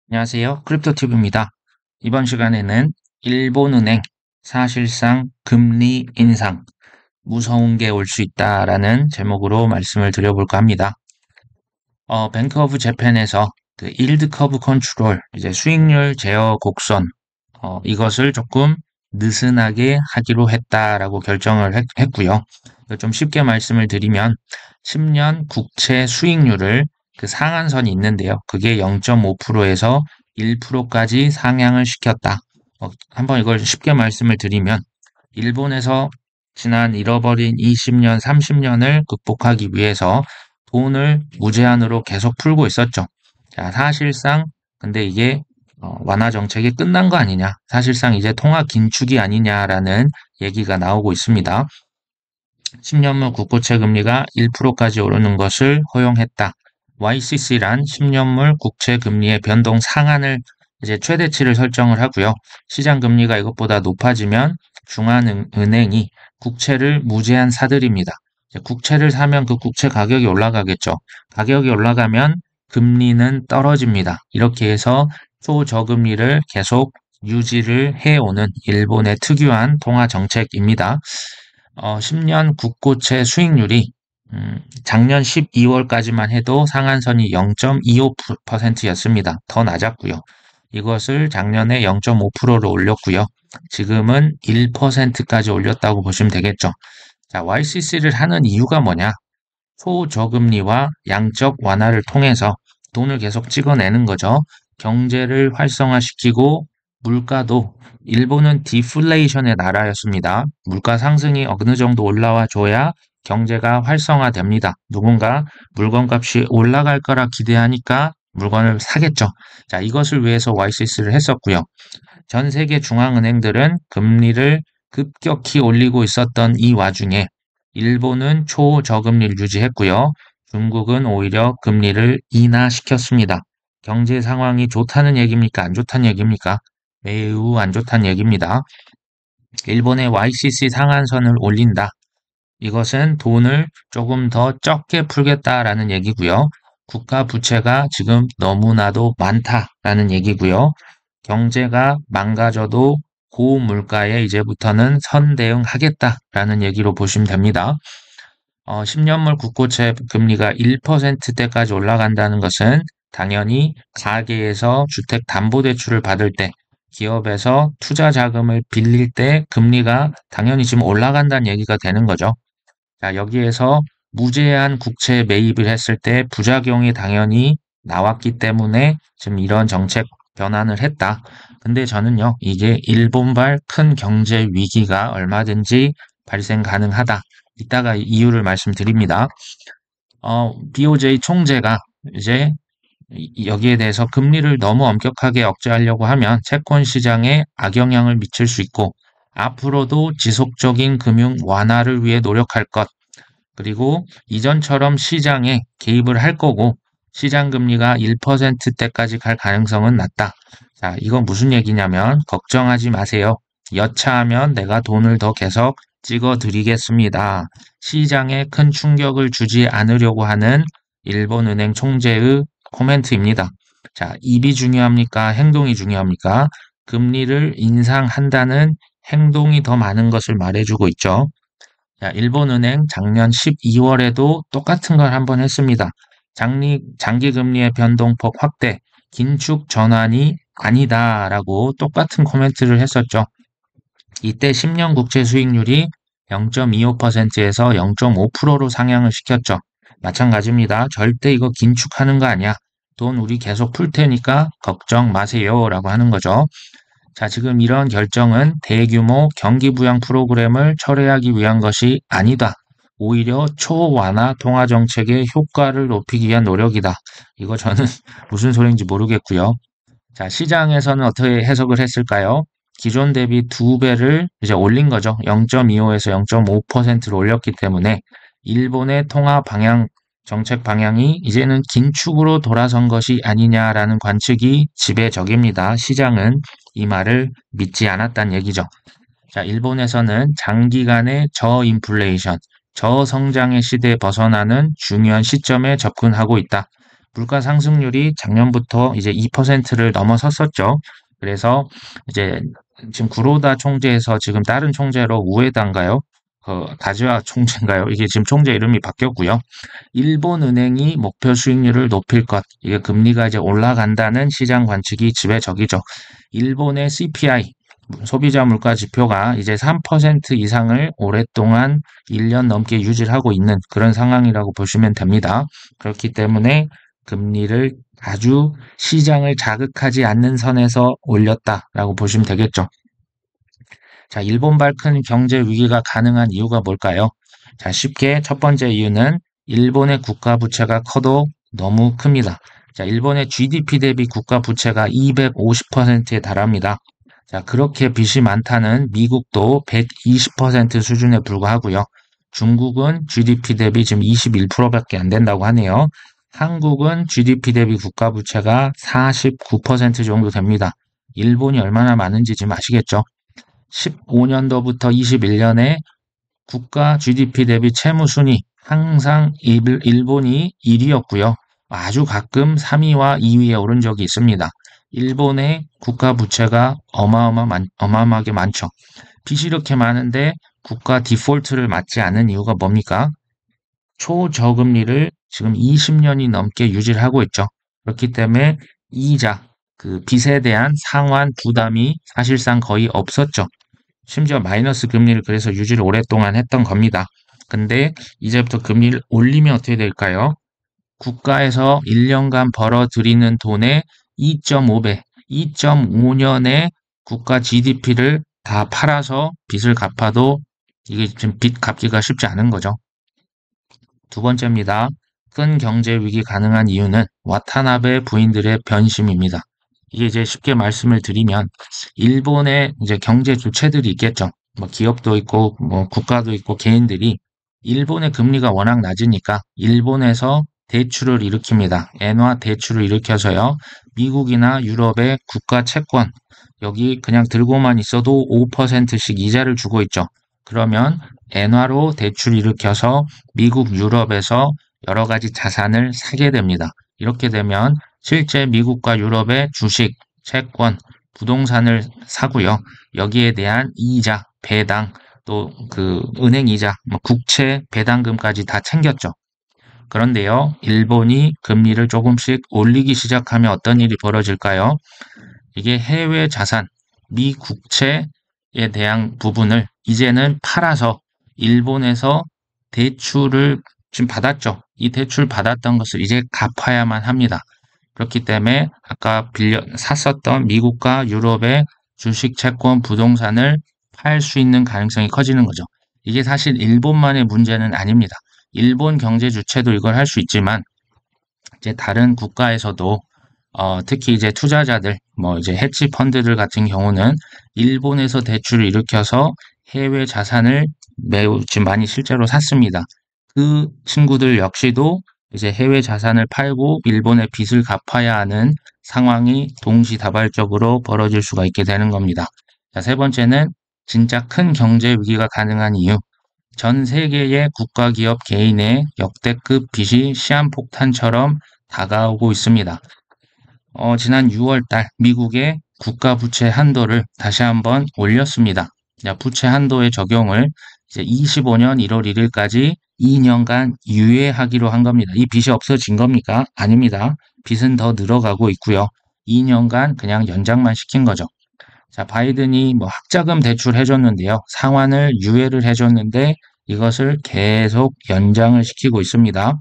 안녕하세요. 크립토튜브입니다. 이번 시간에는 일본은행 사실상 금리 인상 무서운 게 올 수 있다라는 제목으로 말씀을 드려볼까 합니다. 뱅크 오브 재팬에서 그 일드 커브 컨트롤, 이제 수익률 제어 곡선, 이것을 조금 느슨하게 하기로 했다라고 결정을 했고요. 좀 쉽게 말씀을 드리면 10년 국채 수익률을 그 상한선이 있는데요. 그게 0.5%에서 1%까지 상향을 시켰다. 한번 이걸 쉽게 말씀을 드리면 일본에서 지난 잃어버린 20년, 30년을 극복하기 위해서 돈을 무제한으로 계속 풀고 있었죠. 자, 사실상 근데 이게 완화 정책이 끝난 거 아니냐, 사실상 이제 통화 긴축이 아니냐라는 얘기가 나오고 있습니다. 10년물 국고채 금리가 1%까지 오르는 것을 허용했다. YCC란 10년물 국채 금리의 변동 상한을 이제 최대치를 설정을 하고요. 시장 금리가 이것보다 높아지면 중앙은행이 국채를 무제한 사들입니다. 국채를 사면 그 국채 가격이 올라가겠죠. 가격이 올라가면 금리는 떨어집니다. 이렇게 해서 초저금리를 계속 유지를 해오는 일본의 특유한 통화 정책입니다. 10년 국고채 수익률이 작년 12월까지만 해도 상한선이 0.25%였습니다. 더 낮았고요. 이것을 작년에 0.5%로 올렸고요. 지금은 1%까지 올렸다고 보시면 되겠죠. 자, YCC를 하는 이유가 뭐냐? 초저금리와 양적 완화를 통해서 돈을 계속 찍어내는 거죠. 경제를 활성화시키고 물가도, 일본은 디플레이션의 나라였습니다. 물가 상승이 어느 정도 올라와 줘야 경제가 활성화됩니다. 누군가 물건값이 올라갈 거라 기대하니까 물건을 사겠죠. 자, 이것을 위해서 YCC를 했었고요. 전 세계 중앙은행들은 금리를 급격히 올리고 있었던 이 와중에 일본은 초저금리를 유지했고요. 중국은 오히려 금리를 인하시켰습니다. 경제 상황이 좋다는 얘기입니까? 안 좋다는 얘기입니까? 매우 안 좋다는 얘기입니다. 일본의 YCC 상한선을 올린다. 이것은 돈을 조금 더 적게 풀겠다라는 얘기고요. 국가 부채가 지금 너무나도 많다라는 얘기고요. 경제가 망가져도 고물가에 이제부터는 선대응하겠다라는 얘기로 보시면 됩니다. 10년물 국고채 금리가 1%대까지 올라간다는 것은 당연히 가계에서 주택담보대출을 받을 때, 기업에서 투자 자금을 빌릴 때 금리가 당연히 지금 올라간다는 얘기가 되는 거죠. 자, 여기에서 무제한 국채 매입을 했을 때 부작용이 당연히 나왔기 때문에 지금 이런 정책 변환을 했다. 근데 저는요, 이게 일본발 큰 경제 위기가 얼마든지 발생 가능하다. 이따가 이유를 말씀드립니다. BOJ 총재가 이제 여기에 대해서 금리를 너무 엄격하게 억제하려고 하면 채권 시장에 악영향을 미칠 수 있고, 앞으로도 지속적인 금융 완화를 위해 노력할 것, 그리고 이전처럼 시장에 개입을 할 거고, 시장 금리가 1%대까지 갈 가능성은 낮다. 자, 이건 무슨 얘기냐면 걱정하지 마세요. 여차하면 내가 돈을 더 계속 찍어 드리겠습니다. 시장에 큰 충격을 주지 않으려고 하는 일본은행 총재의 코멘트입니다. 자, 입이 중요합니까? 행동이 중요합니까? 금리를 인상한다는 행동이 더 많은 것을 말해주고 있죠. 자, 일본은행 작년 12월에도 똑같은 걸 한번 했습니다. 장기 금리의 변동폭 확대, 긴축 전환이 아니다라고 똑같은 코멘트를 했었죠. 이때 10년 국채 수익률이 0.25%에서 0.5%로 상향을 시켰죠. 마찬가지입니다. 절대 이거 긴축하는 거 아니야. 돈 우리 계속 풀 테니까 걱정 마세요 라고 하는 거죠. 자, 지금 이런 결정은 대규모 경기 부양 프로그램을 철회하기 위한 것이 아니다. 오히려 초완화 통화 정책의 효과를 높이기 위한 노력이다. 이거 저는 무슨 소리인지 모르겠고요. 자, 시장에서는 어떻게 해석을 했을까요? 기존 대비 2배를 이제 올린 거죠. 0.25에서 0.5%로 올렸기 때문에 일본의 통화 방향, 정책 방향이 이제는 긴축으로 돌아선 것이 아니냐라는 관측이 지배적입니다. 시장은 이 말을 믿지 않았다는 얘기죠. 자, 일본에서는 장기간의 저인플레이션, 저성장의 시대에 벗어나는 중요한 시점에 접근하고 있다. 물가 상승률이 작년부터 이제 2%를 넘어섰었죠. 그래서 이제 지금 구로다 총재에서 지금 다른 총재로 우에다인가요? 다지와 총재인가요? 이게 지금 총재 이름이 바뀌었고요. 일본 은행이 목표 수익률을 높일 것, 이게 금리가 이제 올라간다는 시장 관측이 지배적이죠. 일본의 CPI, 소비자 물가 지표가 이제 3% 이상을 오랫동안 1년 넘게 유지를 하고 있는 그런 상황이라고 보시면 됩니다. 그렇기 때문에 금리를 아주 시장을 자극하지 않는 선에서 올렸다라고 보시면 되겠죠. 자, 일본발 큰 경제 위기가 가능한 이유가 뭘까요? 자, 쉽게 첫 번째 이유는 일본의 국가 부채가 커도 너무 큽니다. 자, 일본의 GDP 대비 국가 부채가 250%에 달합니다. 자, 그렇게 빚이 많다는 미국도 120% 수준에 불과하고요. 중국은 GDP 대비 지금 21%밖에 안 된다고 하네요. 한국은 GDP 대비 국가 부채가 49% 정도 됩니다. 일본이 얼마나 많은지 지금 아시겠죠? 15년도부터 21년에 국가 GDP 대비 채무 순위 항상 일본이 1위였고요. 아주 가끔 3위와 2위에 오른 적이 있습니다. 일본의 국가 부채가 어마어마하게 많죠. 빚이 이렇게 많은데 국가 디폴트를 맞지 않은 이유가 뭡니까? 초저금리를 지금 20년이 넘게 유지를 하고 있죠. 그렇기 때문에 이자, 그 빚에 대한 상환 부담이 사실상 거의 없었죠. 심지어 마이너스 금리를 그래서 유지를 오랫동안 했던 겁니다. 근데 이제부터 금리를 올리면 어떻게 될까요? 국가에서 1년간 벌어들이는 돈의 2.5배, 2.5년의 국가 GDP를 다 팔아서 빚을 갚아도 이게 지금 빚 갚기가 쉽지 않은 거죠. 두 번째입니다. 큰 경제 위기 가능한 이유는 와타나베 부인들의 변심입니다. 이게 이제 쉽게 말씀을 드리면 일본의 이제 경제 주체들이 있겠죠. 뭐 기업도 있고 뭐 국가도 있고 개인들이 일본의 금리가 워낙 낮으니까 일본에서 대출을 일으킵니다. 엔화 대출을 일으켜서요. 미국이나 유럽의 국가 채권 여기 그냥 들고만 있어도 5%씩 이자를 주고 있죠. 그러면 엔화로 대출 일으켜서 미국, 유럽에서 여러 가지 자산을 사게 됩니다. 이렇게 되면 실제 미국과 유럽의 주식, 채권, 부동산을 사고요. 여기에 대한 이자, 배당, 또 그 은행 이자, 국채 배당금까지 다 챙겼죠. 그런데요, 일본이 금리를 조금씩 올리기 시작하면 어떤 일이 벌어질까요? 이게 해외 자산, 미 국채에 대한 부분을 이제는 팔아서 일본에서 대출을 지금 받았죠. 이 대출 받았던 것을 이제 갚아야만 합니다. 그렇기 때문에 아까 샀었던 미국과 유럽의 주식, 채권, 부동산을 팔 수 있는 가능성이 커지는 거죠. 이게 사실 일본만의 문제는 아닙니다. 일본 경제 주체도 이걸 할 수 있지만 이제 다른 국가에서도 특히 이제 투자자들, 뭐 이제 헤지 펀드들 같은 경우는 일본에서 대출을 일으켜서 해외 자산을 매우 지금 많이 실제로 샀습니다. 그 친구들 역시도 이제 해외 자산을 팔고 일본의 빚을 갚아야 하는 상황이 동시다발적으로 벌어질 수가 있게 되는 겁니다. 자, 세 번째는 진짜 큰 경제 위기가 가능한 이유. 전 세계의 국가 기업 개인의 역대급 빚이 시한폭탄처럼 다가오고 있습니다. 지난 6월 달 미국의 국가 부채 한도를 다시 한번 올렸습니다. 부채 한도의 적용을 이제 25년 1월 1일까지 2년간 유예하기로 한 겁니다. 이 빚이 없어진 겁니까? 아닙니다. 빚은 더 늘어가고 있고요. 2년간 그냥 연장만 시킨 거죠. 자, 바이든이 뭐 학자금 대출 해줬는데요. 상환을 유예를 해줬는데 이것을 계속 연장을 시키고 있습니다.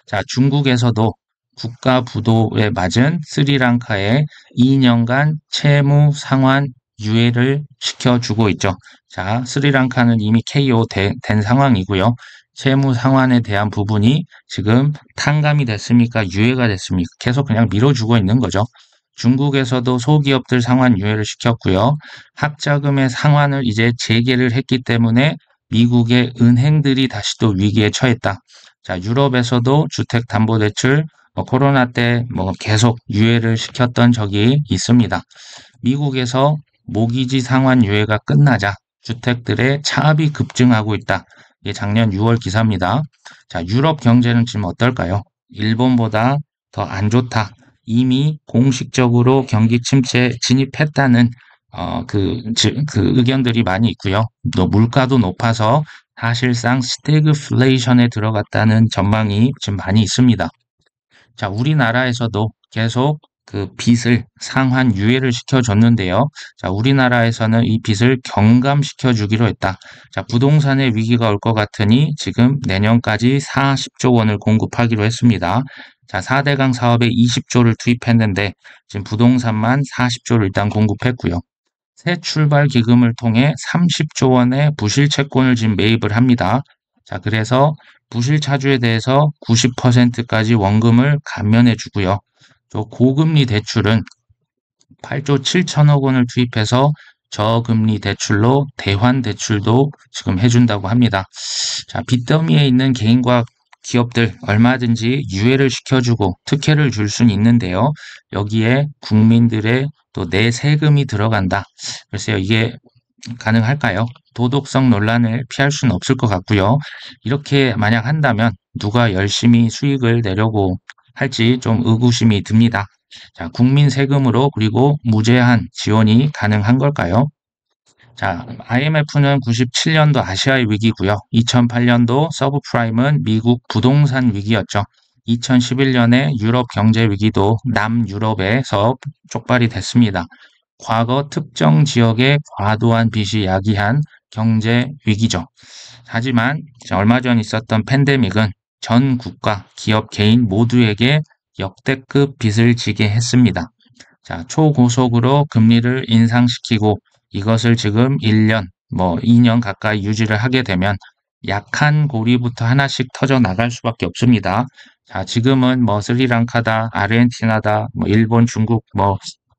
자, 중국에서도 국가 부도에 맞은 스리랑카에 2년간 채무 상환 유예를 시켜주고 있죠. 자, 스리랑카는 이미 KO 된 상황이고요. 채무 상환에 대한 부분이 지금 탕감이 됐습니까? 유예가 됐습니까? 계속 그냥 밀어주고 있는 거죠. 중국에서도 소기업들 상환 유예를 시켰고요. 학자금의 상환을 이제 재개를 했기 때문에 미국의 은행들이 다시 또 위기에 처했다. 자, 유럽에서도 주택담보대출 코로나 때 계속 유예를 시켰던 적이 있습니다. 미국에서 모기지 상환 유예가 끝나자 주택들의 차압이 급증하고 있다. 이게 작년 6월 기사입니다. 자, 유럽 경제는 지금 어떨까요? 일본보다 더 안 좋다. 이미 공식적으로 경기 침체에 진입했다는 그 의견들이 많이 있고요. 또 물가도 높아서 사실상 스태그플레이션에 들어갔다는 전망이 지금 많이 있습니다. 자, 우리나라에서도 계속 그 빚을 상환 유예를 시켜줬는데요. 자, 우리나라에서는 이 빚을 경감시켜 주기로 했다. 자, 부동산의 위기가 올 것 같으니 지금 내년까지 40조 원을 공급하기로 했습니다. 자, 4대강 사업에 20조를 투입했는데 지금 부동산만 40조를 일단 공급했고요. 새 출발 기금을 통해 30조 원의 부실 채권을 지금 매입을 합니다. 자, 그래서 부실 차주에 대해서 90%까지 원금을 감면해 주고요. 또 고금리 대출은 8조 7천억 원을 투입해서 저금리 대출로 대환 대출도 지금 해준다고 합니다. 자, 빚더미에 있는 개인과 기업들 얼마든지 유예를 시켜주고 특혜를 줄 수는 있는데요. 여기에 국민들의 또 내 세금이 들어간다. 글쎄요, 이게 가능할까요? 도덕성 논란을 피할 수는 없을 것 같고요. 이렇게 만약 한다면 누가 열심히 수익을 내려고 할지 좀 의구심이 듭니다. 자, 국민 세금으로 그리고 무제한 지원이 가능한 걸까요? 자, IMF는 97년도 아시아의 위기고요. 2008년도 서브프라임은 미국 부동산 위기였죠. 2011년에 유럽 경제 위기도 남유럽에서 촉발이 됐습니다. 과거 특정 지역의 과도한 빚이 야기한 경제 위기죠. 하지만 얼마 전 있었던 팬데믹은 전 국가, 기업, 개인 모두에게 역대급 빚을 지게 했습니다. 자, 초고속으로 금리를 인상시키고 이것을 지금 1년, 2년 가까이 유지를 하게 되면 약한 고리부터 하나씩 터져 나갈 수밖에 없습니다. 자, 지금은 스리랑카다, 아르헨티나다, 일본, 중국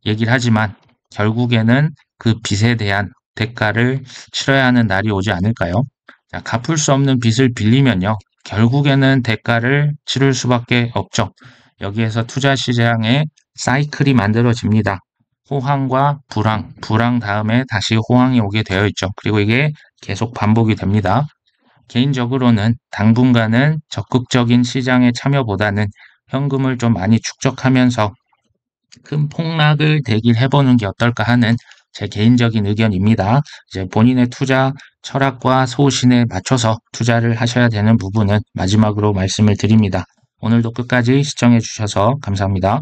얘기를 하지만 결국에는 그 빚에 대한 대가를 치러야 하는 날이 오지 않을까요? 자, 갚을 수 없는 빚을 빌리면요. 결국에는 대가를 치를 수밖에 없죠. 여기에서 투자 시장에 사이클이 만들어집니다. 호황과 불황, 불황 다음에 다시 호황이 오게 되어 있죠. 그리고 이게 계속 반복이 됩니다. 개인적으로는 당분간은 적극적인 시장에 참여보다는 현금을 좀 많이 축적하면서 큰 폭락을 대기해보는 게 어떨까 하는 제 개인적인 의견입니다. 이제 본인의 투자 철학과 소신에 맞춰서 투자를 하셔야 되는 부분은 마지막으로 말씀을 드립니다. 오늘도 끝까지 시청해 주셔서 감사합니다.